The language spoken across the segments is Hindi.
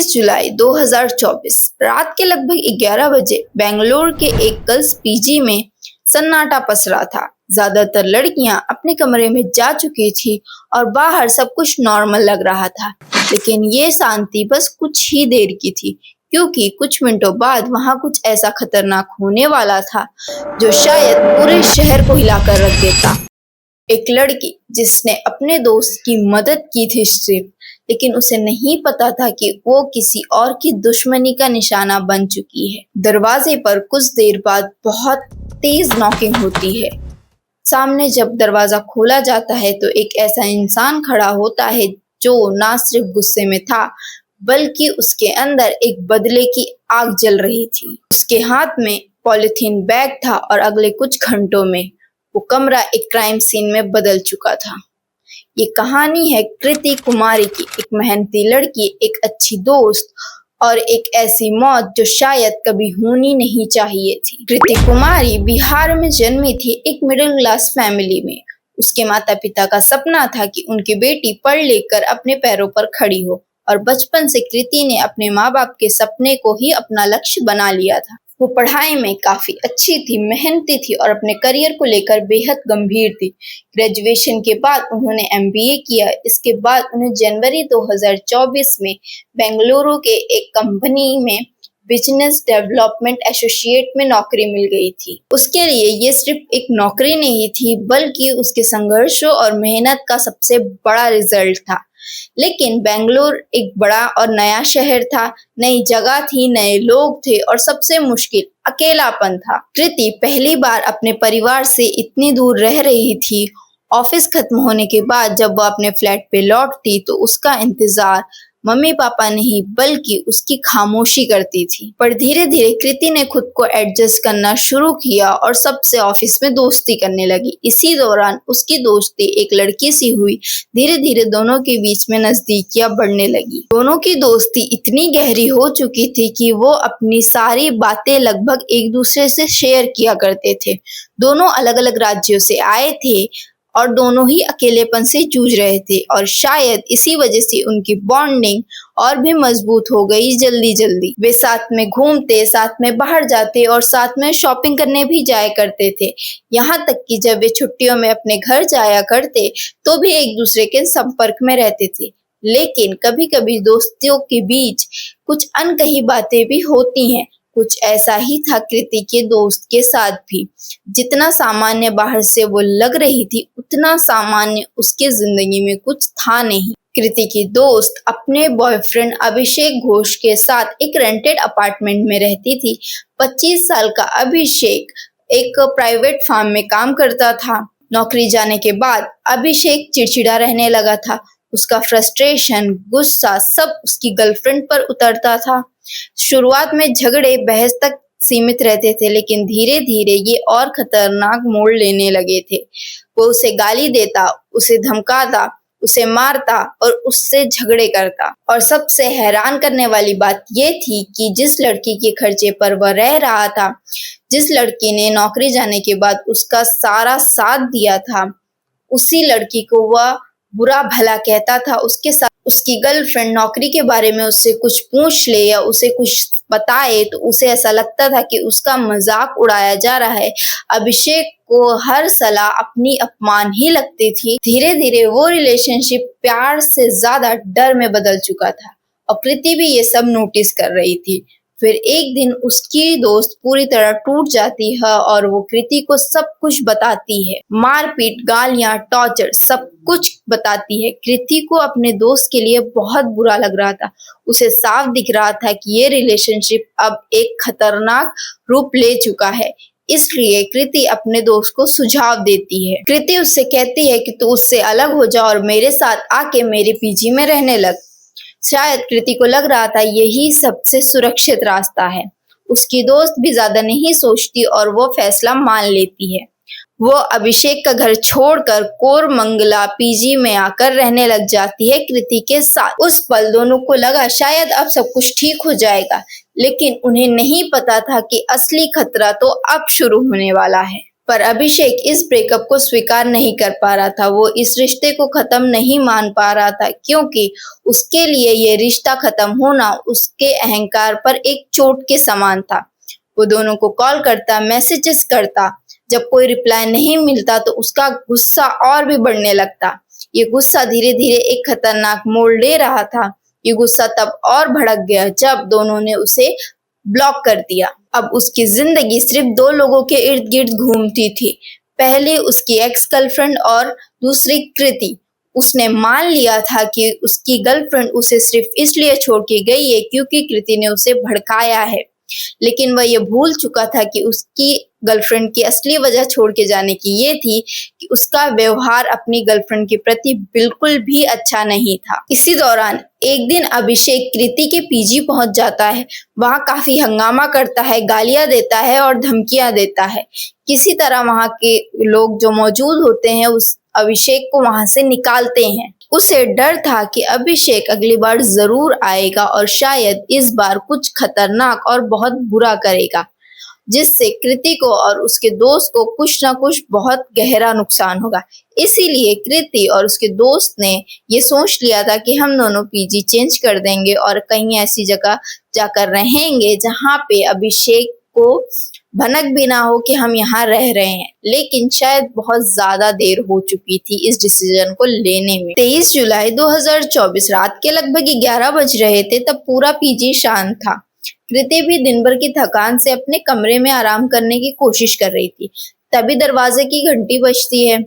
21 जुलाई 2024 रात के लगभग 11 बजे बेंगलुरु के एक गर्ल्स पीजी में सन्नाटा पसरा था। ज्यादातर लड़कियां अपने कमरे में जा चुकी थी और बाहर सब कुछ नॉर्मल लग रहा था, लेकिन ये शांति बस कुछ ही देर की थी, क्योंकि कुछ मिनटों बाद वहां कुछ ऐसा खतरनाक होने वाला था जो शायद पूरे शहर को हिलाकर रख देता। एक लड़की जिसने अपने दोस्त की मदद की थी सिर्फ, लेकिन उसे नहीं पता था कि वो किसी और की दुश्मनी का निशाना बन चुकी है। दरवाजे पर कुछ देर बाद बहुत तेज नॉकिंग होती है। सामने जब दरवाजा खोला जाता है तो एक ऐसा इंसान खड़ा होता है जो ना सिर्फ गुस्से में था, बल्कि उसके अंदर एक बदले की आग जल रही थी। उसके हाथ में पॉलिथीन बैग था और अगले कुछ घंटों में वो कमरा एक क्राइम सीन में बदल चुका था। ये कहानी है कृति कुमारी की, एक मेहनती लड़की, एक अच्छी दोस्त और एक ऐसी मौत जो शायद कभी होनी नहीं चाहिए थी। कृति कुमारी बिहार में जन्मी थी, एक मिडिल क्लास फैमिली में। उसके माता पिता का सपना था कि उनकी बेटी पढ़ लिख कर अपने पैरों पर खड़ी हो, और बचपन से कृति ने अपने माँ बाप के सपने को ही अपना लक्ष्य बना लिया था। वो पढ़ाई में काफी अच्छी थी, मेहनती थी और अपने करियर को लेकर बेहद गंभीर थी। ग्रेजुएशन के बाद उन्होंने एमबीए किया। इसके बाद उन्हें जनवरी 2024 में बेंगलुरु के एक कंपनी में बिजनेस डेवलपमेंट एसोसिएट में नौकरी मिल गई थी। उसके लिए ये सिर्फ एक नौकरी नहीं थी, बल्कि उसके संघर्षों और मेहनत का सबसे बड़ा रिजल्ट था। लेकिन बेंगलुरु एक बड़ा और नया शहर था, नई जगह थी, नए लोग थे और सबसे मुश्किल अकेलापन था। कृति पहली बार अपने परिवार से इतनी दूर रह रही थी। ऑफिस खत्म होने के बाद जब वो अपने फ्लैट पे लौटती तो उसका इंतजार मम्मी पापा नहीं बल्कि उसकी खामोशी करती थी। पर धीरे धीरे कृति ने खुद को एडजस्ट करना शुरू किया और सबसे ऑफिस में दोस्ती करने लगी। इसी दौरान उसकी दोस्ती एक लड़की से हुई। धीरे धीरे दोनों के बीच में नजदीकियां बढ़ने लगी। दोनों की दोस्ती इतनी गहरी हो चुकी थी कि वो अपनी सारी बातें लगभग एक दूसरे से शेयर किया करते थे। दोनों अलग अलग राज्यों से आए थे और दोनों ही अकेलेपन से जूझ रहे थे, और शायद इसी वजह से उनकी बॉन्डिंग और भी मजबूत हो गई जल्दी जल्दी। वे साथ में घूमते, साथ में बाहर जाते और साथ में शॉपिंग करने भी जाया करते थे। यहाँ तक कि जब वे छुट्टियों में अपने घर जाया करते तो भी एक दूसरे के संपर्क में रहते थे। लेकिन कभी कभी दोस्तियों के बीच कुछ अनकही बातें भी होती हैं। कुछ ऐसा ही था कृति के दोस्त के साथ भी। जितना सामान्य बाहर से वो लग रही थी, उतना सामान्य उसके जिंदगी में कुछ था नहीं। कृति की दोस्त अपने बॉयफ्रेंड अभिषेक घोष के साथ एक रेंटेड अपार्टमेंट में रहती थी। 25 साल का अभिषेक एक प्राइवेट फार्म में काम करता था। नौकरी जाने के बाद अभिषेक चिड़चिड़ा रहने लगा था। उसका फ्रस्ट्रेशन, गुस्सा सब उसकी गर्लफ्रेंड पर उतरता था। शुरुआत में झगड़े बहस तक सीमित रहते थे, लेकिन धीरे धीरे ये और खतरनाक मोड़ लेने लगे थे। वो उसे गाली देता, उसे धमकाता, उसे मारता और उससे झगड़े करता। और सबसे हैरान करने वाली बात ये थी कि जिस लड़की के खर्चे पर वह रह रहा था, जिस लड़की ने नौकरी जाने के बाद उसका सारा साथ दिया था, उसी लड़की को वह बुरा भला कहता था। उसके साथ उसकी गर्लफ्रेंड नौकरी के बारे में उससे कुछ पूछ ले या उसे कुछ बताए तो उसे ऐसा लगता था कि उसका मजाक उड़ाया जा रहा है। अभिषेक को हर सलाह अपनी अपमान ही लगती थी। धीरे धीरे वो रिलेशनशिप प्यार से ज्यादा डर में बदल चुका था, और कृति भी ये सब नोटिस कर रही थी। फिर एक दिन उसकी दोस्त पूरी तरह टूट जाती है और वो कृति को सब कुछ बताती है। मारपीट, गालियां, टॉर्चर सब कुछ बताती है। कृति को अपने दोस्त के लिए बहुत बुरा लग रहा था। उसे साफ दिख रहा था कि ये रिलेशनशिप अब एक खतरनाक रूप ले चुका है। इसलिए कृति अपने दोस्त को सुझाव देती है। कृति उससे कहती है कि तू उससे अलग हो जा और मेरे साथ आके मेरे पीजी में रहने लग। शायद कृति को लग रहा था यही सबसे सुरक्षित रास्ता है। उसकी दोस्त भी ज्यादा नहीं सोचती और वो फैसला मान लेती है। वो अभिषेक का घर छोड़कर कोरमंगला पीजी में आकर रहने लग जाती है कृति के साथ। उस पल दोनों को लगा शायद अब सब कुछ ठीक हो जाएगा, लेकिन उन्हें नहीं पता था कि असली खतरा तो अब शुरू होने वाला है। पर अभिषेक इस ब्रेकअप को स्वीकार नहीं कर पा रहा था। वो इस रिश्ते को खत्म नहीं मान पा रहा था, क्योंकि उसके लिए ये रिश्ता खत्म होना उसके अहंकार पर एक चोट के समान था। वो दोनों को कॉल करता, मैसेजेस करता, जब कोई रिप्लाई नहीं मिलता तो उसका गुस्सा और भी बढ़ने लगता। ये गुस्सा धीरे धीरे एक खतरनाक मोड़ ले रहा था। ये गुस्सा तब और भड़क गया जब दोनों ने उसे ब्लॉक कर दिया। अब उसकी जिंदगी सिर्फ दो लोगों के इर्द गिर्द घूमती थी। पहले उसकी एक्स गर्लफ्रेंड और दूसरी कृति। उसने मान लिया था कि उसकी गर्लफ्रेंड उसे सिर्फ इसलिए छोड़ के गई है क्योंकि कृति ने उसे भड़काया है, लेकिन वह ये भूल चुका था कि उसकी गर्लफ्रेंड की असली वजह छोड़ के जाने की ये थी कि उसका व्यवहार अपनी गर्लफ्रेंड के प्रति बिल्कुल भी अच्छा नहीं था। इसी दौरान एक दिन अभिषेक कृति के पीजी पहुंच जाता है। वहां काफी हंगामा करता है, गालियां देता है और धमकियां देता है। किसी तरह वहां के लोग जो मौजूद होते हैं उस अभिषेक को वहां से निकालते हैं। उसे डर था कि अभिषेक अगली बार जरूर आएगा और शायद इस बार कुछ खतरनाक और बहुत बुरा करेगा, जिससे कृति को और उसके दोस्त को कुछ ना कुछ बहुत गहरा नुकसान होगा। इसीलिए कृति और उसके दोस्त ने ये सोच लिया था कि हम दोनों पीजी चेंज कर देंगे और कहीं ऐसी जगह जाकर रहेंगे जहाँ पे अभिषेक को भनक भी ना हो कि हम यहाँ रह रहे हैं। लेकिन शायद बहुत ज्यादा देर हो चुकी थी इस डिसीजन को लेने में। 23 जुलाई 2024 रात के लगभग 11 बज रहे थे, तब पूरा पीजी शांत था। कृति भी दिन भर की थकान से अपने कमरे में आराम करने की कोशिश कर रही थी। तभी दरवाजे की घंटी बजती है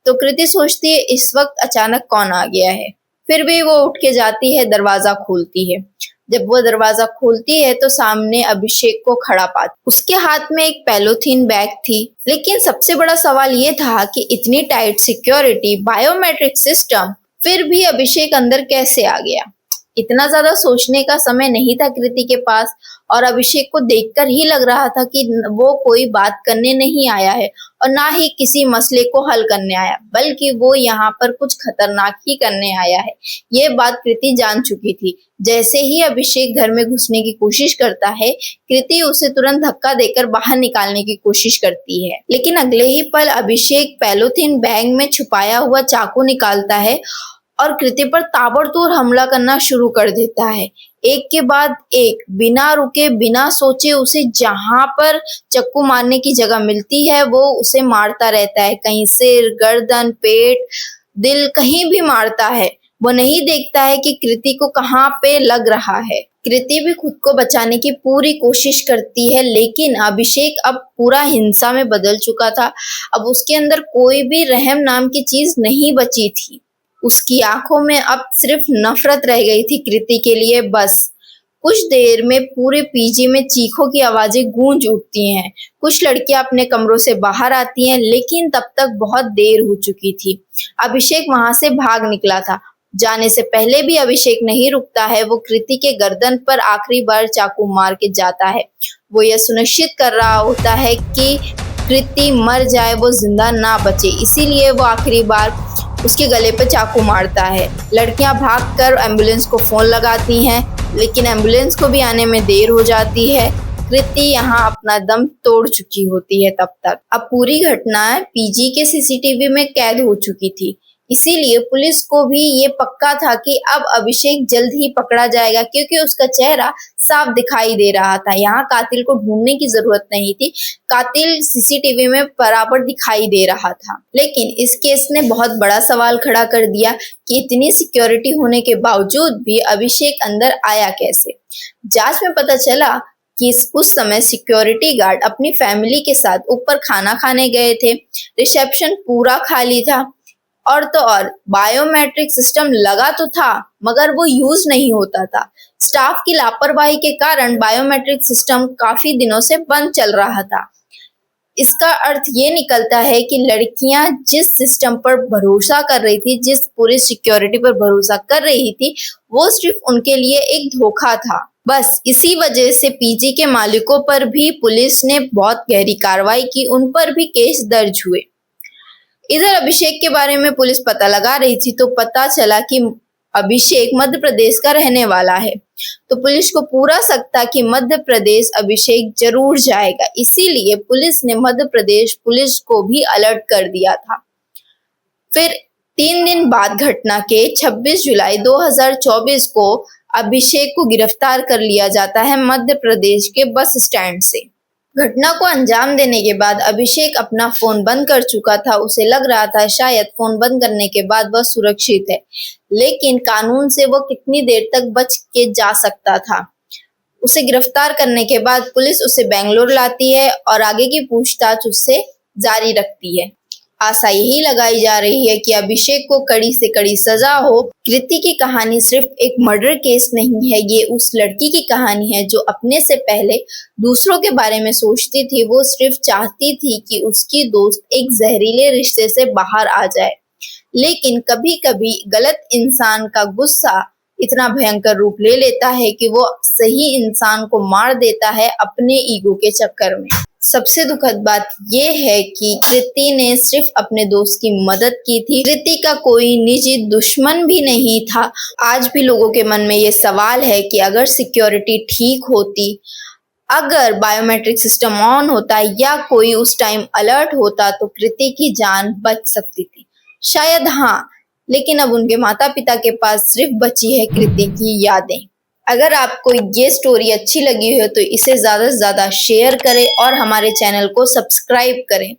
तो कृति सोचती है इस वक्त अचानक कौन आ गया है। फिर भी वो उठ के जाती है, दरवाजा खोलती है। जब वो दरवाजा खोलती है तो सामने अभिषेक को खड़ा पाती। उसके हाथ में एक पॉलीथीन बैग थी। लेकिन सबसे बड़ा सवाल ये था कि इतनी टाइट सिक्योरिटी, बायोमेट्रिक सिस्टम, फिर भी अभिषेक अंदर कैसे आ गया। इतना ज्यादा सोचने का समय नहीं था कृति के पास, और अभिषेक को देखकर ही लग रहा था कि वो कोई बात करने नहीं आया है और ना ही किसी मसले को हल करने आया, बल्कि वो यहाँ पर कुछ खतरनाक ही करने आया है। ये बात कृति जान चुकी थी। जैसे ही अभिषेक घर में घुसने की कोशिश करता है, कृति उसे तुरंत धक्का देकर बाहर निकालने की कोशिश करती है। लेकिन अगले ही पल अभिषेक पॉलीथीन बैग में छुपाया हुआ चाकू निकालता है और कृति पर ताबड़तोड़ हमला करना शुरू कर देता है। एक के बाद एक, बिना रुके, बिना सोचे उसे जहां पर चाकू मारने की जगह मिलती है वो उसे मारता रहता है। कहीं सिर, गर्दन, पेट, दिल, कहीं भी मारता है। वो नहीं देखता है कि कृति को कहाँ पे लग रहा है। कृति भी खुद को बचाने की पूरी कोशिश करती है, लेकिन अभिषेक अब पूरा हिंसा में बदल चुका था। अब उसके अंदर कोई भी रहम नाम की चीज नहीं बची थी। उसकी आंखों में अब सिर्फ नफरत रह गई थी कृति के लिए। बस कुछ देर में पूरे पीजी में चीखों की आवाजें गूंज उठती हैं। कुछ लड़कियां अपने कमरों से बाहर आती हैं, लेकिन तब तक बहुत देर हो चुकी थी। अभिषेक वहां से भाग निकला था। जाने से पहले भी अभिषेक नहीं रुकता है। वो कृति के गर्दन पर आखिरी बार चाकू मार के जाता है। वो यह सुनिश्चित कर रहा होता है कि कृति मर जाए, वो जिंदा ना बचे। इसीलिए वो आखिरी बार उसके गले पे चाकू मारता है। लड़कियां भागकर एम्बुलेंस को फोन लगाती हैं, लेकिन एम्बुलेंस को भी आने में देर हो जाती है। कृति यहाँ अपना दम तोड़ चुकी होती है तब तक। अब पूरी घटना पीजी के सीसीटीवी में कैद हो चुकी थी। इसीलिए पुलिस को भी ये पक्का था कि अब अभिषेक जल्द ही पकड़ा जाएगा, क्योंकि उसका चेहरा साफ दिखाई दे रहा था। यहाँ कातिल को ढूंढने की जरूरत नहीं थी, कातिल सीसीटीवी में बराबर दिखाई दे रहा था। लेकिन इस केस ने बहुत बड़ा सवाल खड़ा कर दिया कि इतनी सिक्योरिटी होने के बावजूद भी अभिषेक अंदर आया कैसे। जांच में पता चला कि उस समय सिक्योरिटी गार्ड अपनी फैमिली के साथ ऊपर खाना खाने गए थे। रिसेप्शन पूरा खाली था, और तो और बायोमेट्रिक सिस्टम लगा तो था मगर वो यूज नहीं होता था। स्टाफ की लापरवाही के कारण बायोमेट्रिक सिस्टम काफी दिनों से बंद चल रहा था। इसका अर्थ ये निकलता है कि लड़कियां जिस सिस्टम पर भरोसा कर रही थी, जिस पूरी सिक्योरिटी पर भरोसा कर रही थी, वो सिर्फ उनके लिए एक धोखा था। बस इसी वजह से पीजी के मालिकों पर भी पुलिस ने बहुत गहरी कार्रवाई की, उन पर भी केस दर्ज हुए। इधर अभिषेक के बारे में पुलिस पता लगा रही थी तो पता चला कि अभिषेक मध्य प्रदेश का रहने वाला है। तो पुलिस को पूरा शक था कि मध्य प्रदेश अभिषेक जरूर जाएगा, इसीलिए पुलिस ने मध्य प्रदेश पुलिस को भी अलर्ट कर दिया था। फिर 3 दिन बाद घटना के 26 जुलाई 2024 को अभिषेक को गिरफ्तार कर लिया जाता है मध्य प्रदेश के बस स्टैंड से। घटना को अंजाम देने के बाद अभिषेक अपना फोन बंद कर चुका था। उसे लग रहा था शायद फोन बंद करने के बाद वह सुरक्षित है, लेकिन कानून से वह कितनी देर तक बच के जा सकता था। उसे गिरफ्तार करने के बाद पुलिस उसे बेंगलोर लाती है और आगे की पूछताछ उससे जारी रखती है। आशा यही लगाई जा रही है कि अभिषेक को कड़ी से कड़ी सजा हो। कृति की कहानी सिर्फ एक मर्डर केस नहीं है, ये उस लड़की की कहानी है जो अपने से पहले दूसरों के बारे में सोचती थी। वो सिर्फ चाहती थी कि उसकी दोस्त एक जहरीले रिश्ते से बाहर आ जाए, लेकिन कभी कभी गलत इंसान का गुस्सा इतना भयंकर रूप ले लेता है कि वो सही इंसान को मार देता है अपने ईगो के चक्कर में। सबसे दुखद बात ये है कि कृति ने सिर्फ अपने दोस्त की मदद की थी। कृति का कोई निजी दुश्मन भी नहीं था। आज भी लोगों के मन में ये सवाल है कि अगर सिक्योरिटी ठीक होती, अगर बायोमेट्रिक सिस्टम ऑन होता या कोई उस टाइम अलर्ट होता तो कृति की जान बच सकती थी। शायद हाँ, लेकिन अब उनके माता पिता के पास सिर्फ बची है कृति की यादें। अगर आपको ये स्टोरी अच्छी लगी हो तो इसे ज़्यादा से ज़्यादा शेयर करें और हमारे चैनल को सब्सक्राइब करें।